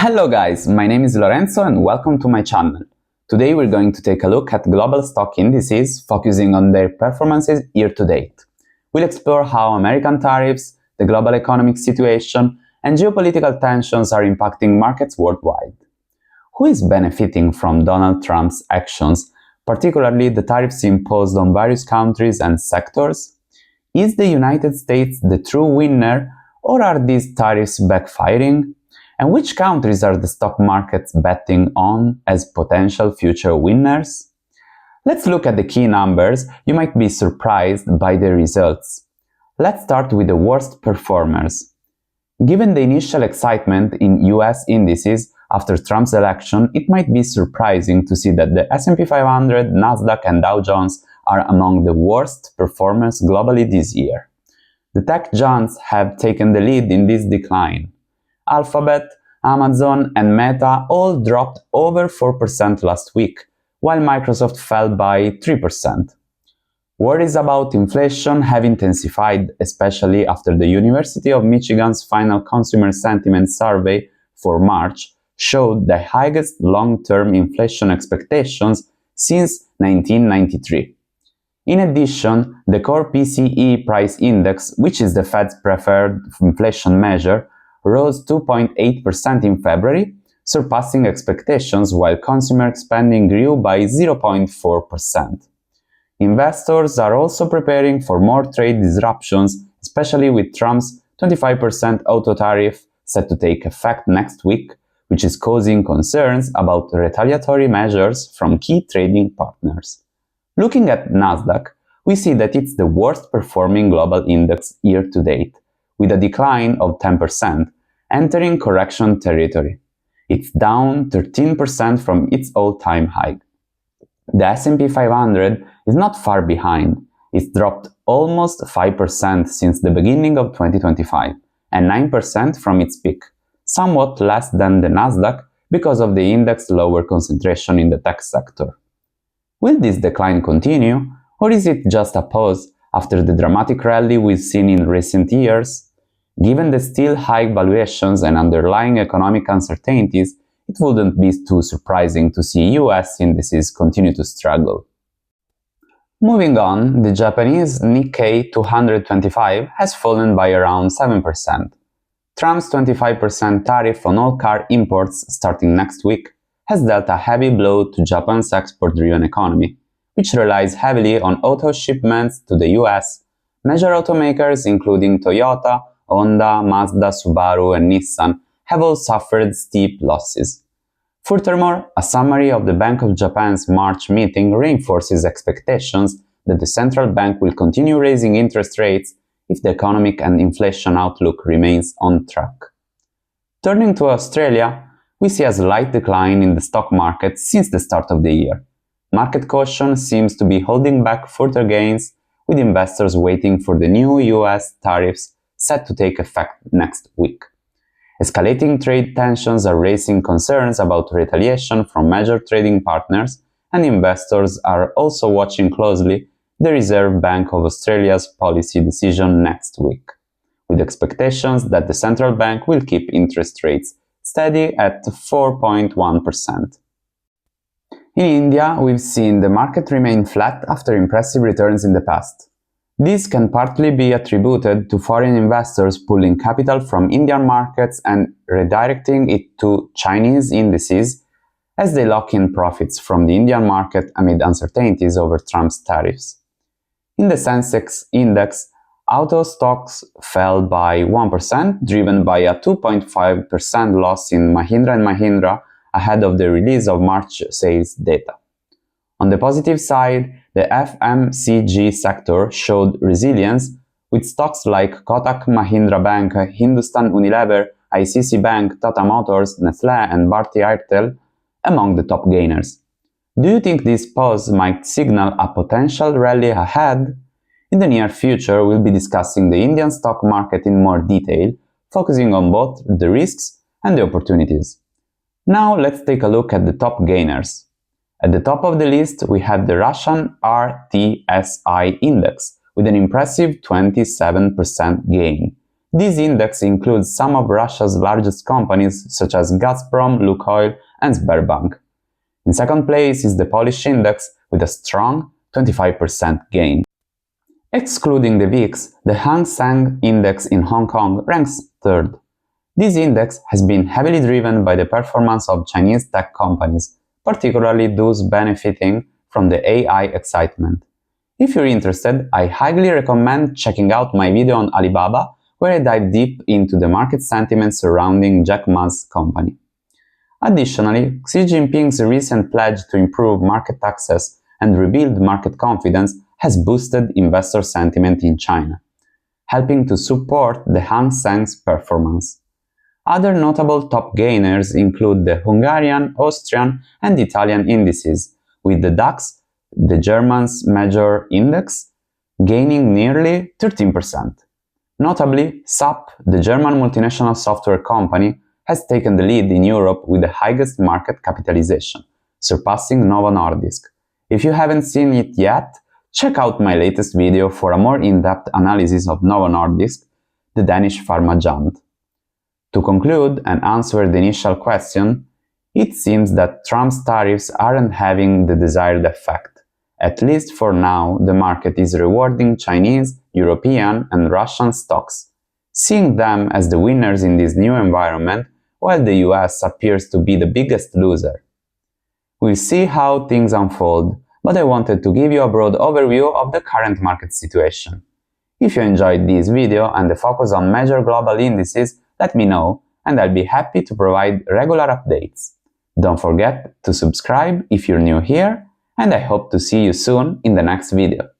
Hello guys, my name is Lorenzo and welcome to my channel. Today we're going to take a look at global stock indices, focusing on their performances year to date. We'll explore how American tariffs, the global economic situation, and geopolitical tensions are impacting markets worldwide. Who is benefiting from Donald Trump's actions, particularly the tariffs imposed on various countries and sectors? Is the United States the true winner, or are these tariffs backfiring? And which countries are the stock markets betting on as potential future winners? Let's look at the key numbers. You might be surprised by the results. Let's start with the worst performers. Given the initial excitement in US indices after Trump's election, it might be surprising to see that the S&P 500, Nasdaq and Dow Jones are among the worst performers globally this year. The tech giants have taken the lead in this decline. Alphabet, Amazon and Meta all dropped over 4% last week, while Microsoft fell by 3%. Worries about inflation have intensified, especially after the University of Michigan's final consumer sentiment survey for March showed the highest long-term inflation expectations since 1993. In addition, the core PCE price index, which is the Fed's preferred inflation measure, rose 2.8% in February, surpassing expectations, while consumer spending grew by 0.4%. Investors are also preparing for more trade disruptions, especially with Trump's 25% auto tariff set to take effect next week, which is causing concerns about retaliatory measures from key trading partners. Looking at Nasdaq, we see that it's the worst performing global index year to date, with a decline of 10%, entering correction territory. It's down 13% from its all-time high. The S&P 500 is not far behind. It's dropped almost 5% since the beginning of 2025 and 9% from its peak, somewhat less than the Nasdaq because of the index's lower concentration in the tech sector. Will this decline continue, or is it just a pause after the dramatic rally we've seen in recent years? Given the still high valuations and underlying economic uncertainties, it wouldn't be too surprising to see US indices continue to struggle. Moving on, the Japanese Nikkei 225 has fallen by around 7%. Trump's 25% tariff on all car imports starting next week has dealt a heavy blow to Japan's export-driven economy, which relies heavily on auto shipments to the US. Major automakers including Toyota, Honda, Mazda, Subaru and Nissan have all suffered steep losses. Furthermore, a summary of the Bank of Japan's March meeting reinforces expectations that the central bank will continue raising interest rates if the economic and inflation outlook remains on track. Turning to Australia, we see a slight decline in the stock market since the start of the year. Market caution seems to be holding back further gains, with investors waiting for the new US tariffs set to take effect next week. Escalating trade tensions are raising concerns about retaliation from major trading partners, and investors are also watching closely the Reserve Bank of Australia's policy decision next week, with expectations that the central bank will keep interest rates steady at 4.1%. In India, we've seen the market remain flat after impressive returns in the past. This can partly be attributed to foreign investors pulling capital from Indian markets and redirecting it to Chinese indices as they lock in profits from the Indian market amid uncertainties over Trump's tariffs. In the Sensex index, auto stocks fell by 1%, driven by a 2.5% loss in Mahindra & Mahindra ahead of the release of March sales data. On the positive side, the FMCG sector showed resilience, with stocks like Kotak Mahindra Bank, Hindustan Unilever, ICICI Bank, Tata Motors, Nestlé and Bharti Airtel among the top gainers. Do you think this pause might signal a potential rally ahead? In the near future, we'll be discussing the Indian stock market in more detail, focusing on both the risks and the opportunities. Now let's take a look at the top gainers. At the top of the list, we have the Russian RTSI index with an impressive 27% gain. This index includes some of Russia's largest companies such as Gazprom, Lukoil, and Sberbank. In second place is the Polish index with a strong 25% gain. Excluding the VIX, the Hang Seng index in Hong Kong ranks third. This index has been heavily driven by the performance of Chinese tech companies, particularly those benefiting from the AI excitement. If you're interested, I highly recommend checking out my video on Alibaba, where I dive deep into the market sentiment surrounding Jack Ma's company. Additionally, Xi Jinping's recent pledge to improve market access and rebuild market confidence has boosted investor sentiment in China, helping to support the Hang Seng's performance. Other notable top gainers include the Hungarian, Austrian, and Italian indices, with the DAX, the German's major index, gaining nearly 13%. Notably, SAP, the German multinational software company, has taken the lead in Europe with the highest market capitalization, surpassing Novo Nordisk. If you haven't seen it yet, check out my latest video for a more in-depth analysis of Novo Nordisk, the Danish pharma giant. To conclude and answer the initial question, it seems that Trump's tariffs aren't having the desired effect. At least for now, the market is rewarding Chinese, European, and Russian stocks, seeing them as the winners in this new environment, while the US appears to be the biggest loser. We'll see how things unfold, but I wanted to give you a broad overview of the current market situation. If you enjoyed this video and the focus on major global indices, let me know, and I'll be happy to provide regular updates. Don't forget to subscribe if you're new here, and I hope to see you soon in the next video.